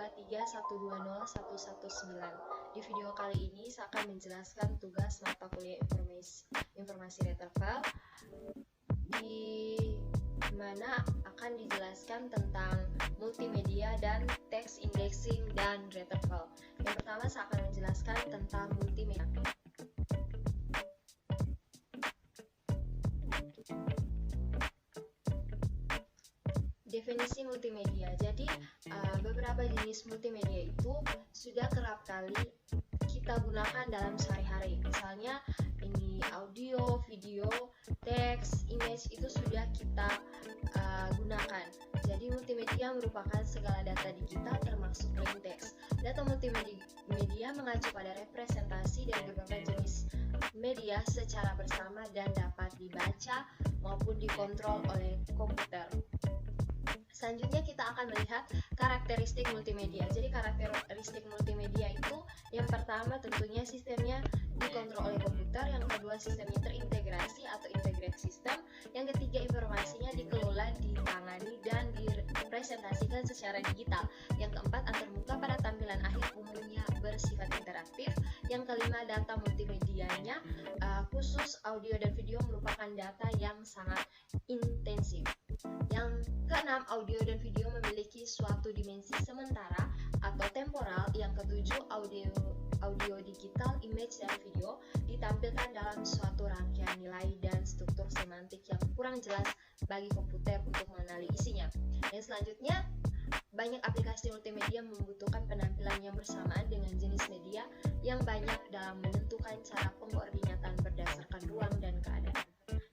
Di video kali ini saya akan menjelaskan tugas mata kuliah informasi Retafel, di mana akan dijelaskan tentang multimedia dan text indexing dan Retafel. Yang pertama saya akan menjelaskan tentang multimedia. Definisi multimedia. Jadi beberapa jenis multimedia itu sudah kerap kali kita gunakan dalam sehari-hari. Misalnya ini audio, video, teks, image itu sudah kita gunakan. Jadi multimedia merupakan segala data digital termasuk plain text. Data multimedia mengacu pada representasi dari berbagai jenis media secara bersama dan dapat dibaca maupun dikontrol oleh komputer. Selanjutnya kita akan melihat karakteristik multimedia. Jadi karakteristik multimedia itu yang pertama tentunya sistemnya dikontrol oleh komputer, yang kedua sistemnya terintegrasi atau integrated system, yang ketiga informasinya dikelola, ditangani, dan dipresentasikan secara digital, yang keempat antarmuka pada tampilan akhir umumnya bersifat interaktif, yang kelima data multimedianya khusus audio dan video merupakan data yang sangat intensif. Yang keenam, audio dan video memiliki suatu dimensi sementara atau temporal. Yang ketujuh, audio digital, image, dan video ditampilkan dalam suatu rangkaian nilai dan struktur semantik yang kurang jelas bagi komputer untuk mengenali isinya. Yang selanjutnya, banyak aplikasi multimedia membutuhkan penampilan yang bersamaan dengan jenis media yang banyak dalam menentukan cara pengkoordinatan berdasarkan ruang dan keadaan.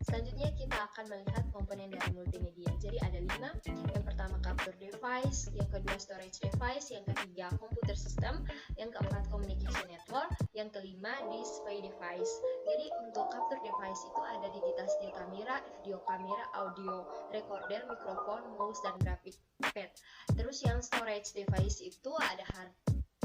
Selanjutnya kita akan melihat komponen dari multimedia. Jadi ada 5. Yang pertama capture device, yang kedua storage device, yang ketiga computer system, yang keempat communication network, yang kelima display device. Jadi untuk capture device itu ada digital still camera, video kamera, audio recorder, mikrofon, mouse, dan graphic pad. Terus yang storage device itu ada hard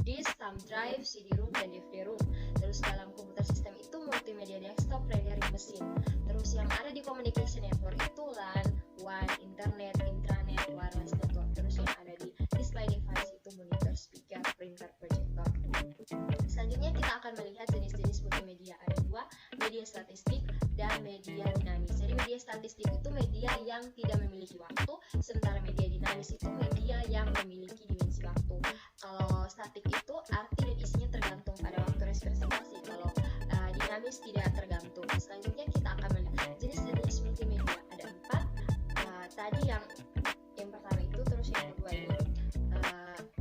disk, thumb drive, CD-ROM, dan DVD-ROM. Terus dalam komputer sistem itu multimedia desktop, rendering mesin. Terus yang ada di communication network itu LAN, WAN, internet, intranet, wireless network. Terus yang ada di display device itu monitor, speaker, printer, projector. Selanjutnya kita akan melihat jenis-jenis multimedia. Ada 2, media statistik dan media dinamis. Jadi media statistik itu media yang tidak memiliki waktu, sementara media dinamis itu media yang memiliki dimensi waktu. Kalau statik itu arti dan isinya tergantung pada waktu representasi. Kalau dinamis tidak tergantung. Selanjutnya kita akan melihat jenis-jenis multimedia. Ada 4. Tadi yang pertama itu, terus yang kedua ini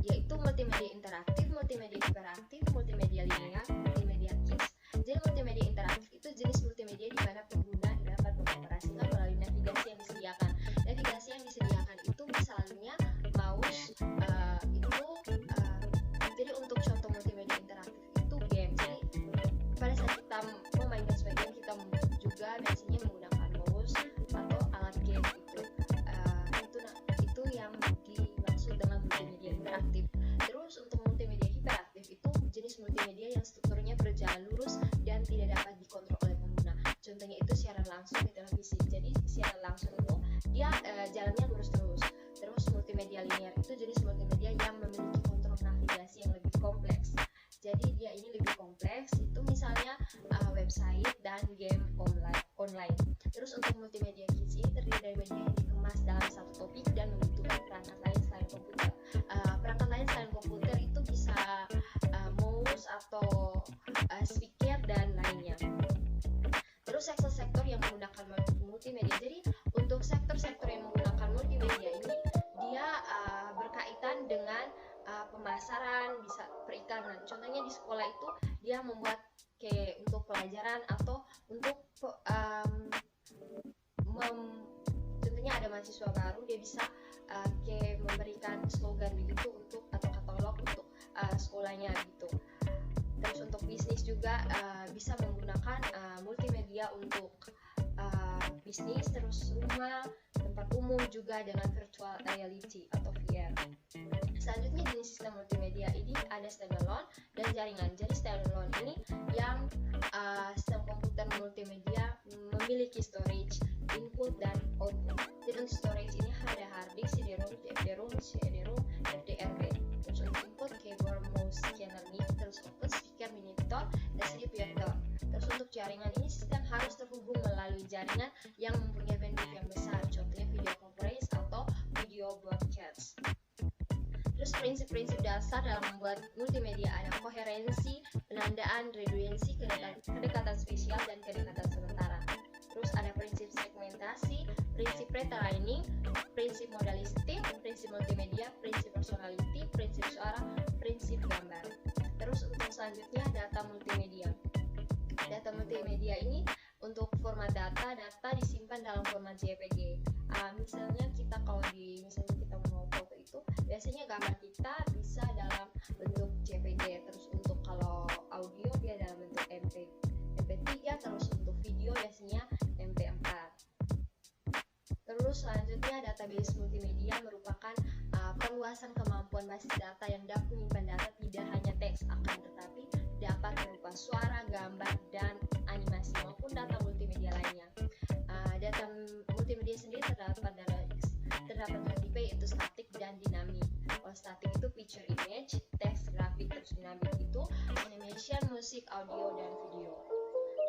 yaitu multimedia interaktif, multimedia hiperaktif, multimedia linear, multimedia kids. Jadi multimedia interaktif itu jenis multimedia di mana pengguna dapat mengoperasikan melalui navigasi yang disediakan. Navigasi yang disediakan itu misalnya mouse, jadi untuk contoh multimedia interaktif itu game. Jadi pada saat kita memainkan sebuah game, kita juga biasanya menggunakan mouse atau alat game itu. Itu yang dimaksud dengan multimedia interaktif. Terus untuk multimedia hiperaktif itu jenis multimedia yang strukturnya berjalan lurus dan tidak dapat dikontrol oleh pengguna. Contohnya itu siaran langsung di televisi. Jadi siaran langsung itu dia jalannya lurus terus. Terus multimedia linear itu jenis multimedia yang memiliki kontrol navigasi yang lebih kompleks. Jadi dia ini lebih kompleks, itu misalnya website dan game online. Terus untuk multimedia kids ini terdiri dari media yang dikemas dalam satu topik dan membutuhkan perangkat lain selain komputer. Perangkat lain selain komputer itu bisa mouse atau speaker dan lainnya. Terus sektor-sektor yang menggunakan multimedia. Jadi untuk sektor-sektor yang menggunakan multimedia ini dia berkaitan dengan pemasaran, bisa perikanan. Contohnya di sekolah itu dia membuat kayak untuk pelajaran atau untuk contohnya ada mahasiswa baru, dia bisa kayak memberikan slogan begitu untuk atau katalog untuk sekolahnya gitu. Terus untuk bisnis juga bisa menggunakan multimedia untuk bisnis. Terus rumah, tempat umum juga dengan virtual reality atau VR. Selanjutnya jenis sistem multimedia ini ada standalone dan jaringan. Jadi standalone ini yang sistem komputer multimedia memiliki storage, input, dan output. Jadi untuk storage ini ada hard disk, CD-ROM, DVD-ROM, CD-ROM, FDRD. Terus untuk jaringan ini sistem harus terhubung melalui jaringan yang mempunyai bandwidth yang besar, contohnya video conference atau video broadcast. Terus prinsip-prinsip dasar dalam membuat multimedia ada koherensi, penandaan, redundansi, kedekatan spesial, dan kedekatan sementara. Terus ada prinsip segmentasi, prinsip retralining, prinsip modalistik, prinsip multimedia, prinsip personality, prinsip suara, prinsip gambar. Terus untuk selanjutnya data multimedia. Data multimedia ini untuk format data disimpan dalam format JPG. Misalnya kita mau foto itu, biasanya gambar kita bisa dalam bentuk JPG. Terus untuk kalau audio dia dalam bentuk MP3, terus untuk video biasanya MP4. Terus selanjutnya database multimedia merupakan perluasan kemampuan basis data yang dapat menyimpan data tidak hanya teks, akan tetapi dapat berupa suara, gambar, dan animasi maupun data multimedia lainnya. Data multimedia sendiri terdapat dua tipe, yaitu statik dan dinamik. Kalau statik itu picture image, teks, grafik, terus dinamik itu animation, musik, audio, dan video.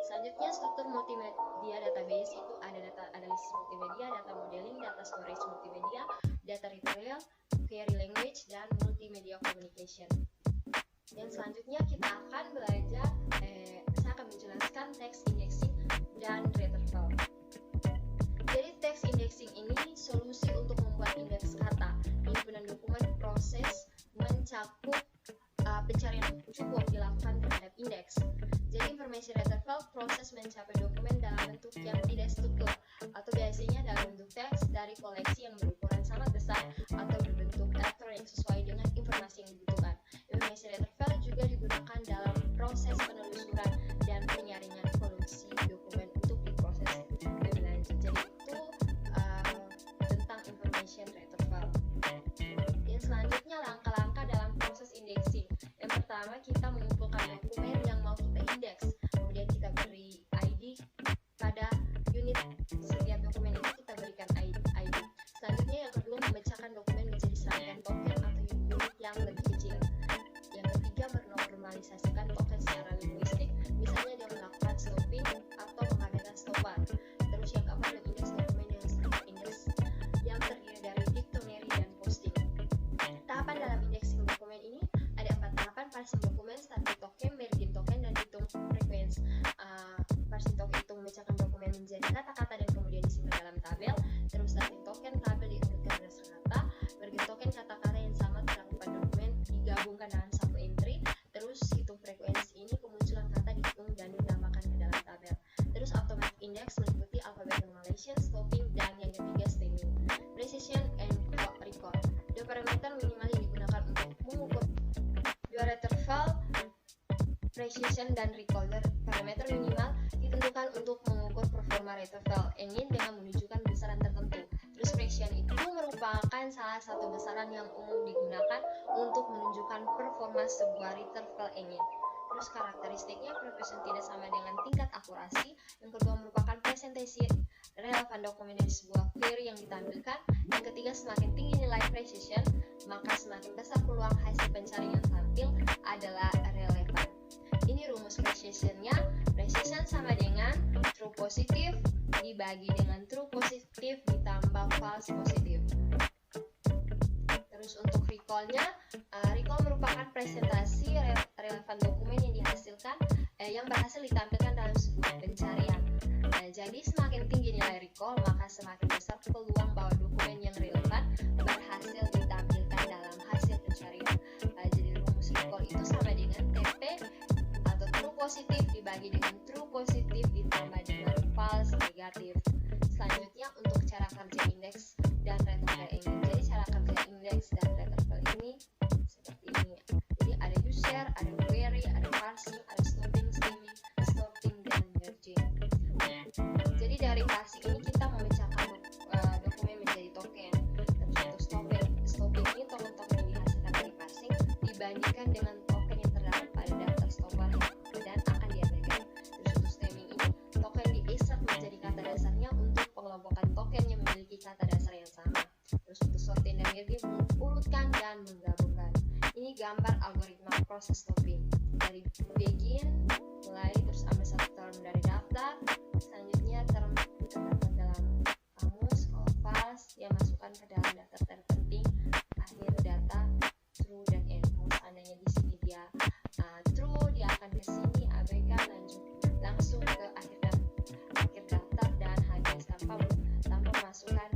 Selanjutnya struktur multimedia database itu ada data analisis multimedia, data modeling, data storage multimedia, data retrieval, query language, dan multimedia communication. Dan selanjutnya kita akan belajar, saya akan menjelaskan text indexing dan retrieval. Jadi text indexing ini solusi untuk membuat indeks kata. Penyimpanan dokumen proses mencakup pencarian cukup dilakukan terhadap indeks. Jadi informasi retrieval proses mencapai dokumen dalam bentuk yang tidak struktur atau biasanya dalam bentuk teks dari koleksi yang berukuran sangat besar atau berbentuk vektor yang sesuai dengan informasi yang dibutuhkan. Informasi retrieval juga digunakan dalam proses penelusuran dan penyaringan koleksi dokumen untuk diproses lebih lanjut. Jadi itu tentang information retrieval. Yang selanjutnya langkah-langkah dalam proses indexing. Yang pertama, kita mengumpulkan dokumen yang mau kita indeks. Kemudian kita beri ID pada unit setiap dokumen itu, kita berikan ID. Selanjutnya yang kedua, memecahkan dokumen menjadi serangkaian token atau unit yang lebih kecil. Yang ketiga, menormalisasikan token secara linguistik, misalnya dia melakukan stopping atau mengadakan stopper. Terus yang keempat, mengindeks dokumen yang standar indeks yang terdiri dari dictionary dan posting. Tahapan dalam indexing dokumen ini ada 4 tahapan: parsing dokumen, starting token, merging token, dan hitung frequency. Parsing token itu memecahkan dokumen menjadi kata-kata dan kemudian disimpan dalam tabel. Terus starting token, tabel diurutkan berdasarkan kata. Merging token, kata-kata yang sama terdapat dokumen digabungkan dalam satu entry. Terus hitung frekuensi ini, kemunculan kata dihitung dan ditambahkan ke dalam tabel. Terus automatic index meliputi alphabet normalization, stopping, dan yang ketiga stemming. Precision and recall. Dua parameter minimal yang digunakan untuk mengukur dua retrieval, precision dan recall. Parameter minimal ditentukan untuk mengukur performa retrieval engine dengan menunjukkan besaran tertentu. Terus precision itu merupakan salah satu besaran yang umum digunakan untuk menunjukkan performa sebuah retrieval engine. Terus karakteristiknya, precision tidak sama dengan tingkat akurasi. Yang kedua merupakan presentasi relevan dokumen dari sebuah query yang ditampilkan. Yang ketiga, semakin tinggi nilai precision, maka semakin besar peluang hasil pencarian yang tampil adalah relevan. Ini rumus precisionnya. Precision sama dengan true positif dibagi dengan true positif ditambah false positif. Terus untuk recall-nya, recall merupakan presentasi relevan dokumen yang dihasilkan, yang berhasil ditampilkan dalam sebuah pencarian. Jadi semakin tinggi nilai recall, maka semakin besar peluang bahwa dokumen yang relevan berhasil ditampilkan dalam hasil pencarian. Jadi rumus recall itu sama dengan TP atau true positif dibagi dengan true positif ditambah dengan false negatif. Selanjutnya untuk cara kerja indeks dan retrieval ini. Jadi cara kerja indeks dan retrieval ini seperti ini. Jadi ada user, ada query, ada parsing, ada stopping, stemming, sorting, dan merging. Jadi dari parsing ini kita memecahkan dokumen menjadi token. Terus untuk stopping ini token-token yang dihasilkan dari parsing dibandingkan dengan token yang terdapat pada daftar stopper dan akan diabaikan. Terus untuk stemming ini token di-insert menjadi kata dasarnya untuk pengelompokan token yang memiliki kata dasar yang sama. Terus untuk sorting dan merging mengurutkan dan menggabungkan. Ini gambar algoritma proses stopping. dari begin, mulai, terus ambil satu term dari daftar, selanjutnya term ditetapkan dalam kamus. Kalau pas, dia masukkan ke dalam daftar terpenting, akhir data true dan end. Kalau seandainya di sini dia true, dia akan ke sini, abaikan, lanjut langsung ke akhir daftar dan habis tanpa memasukkan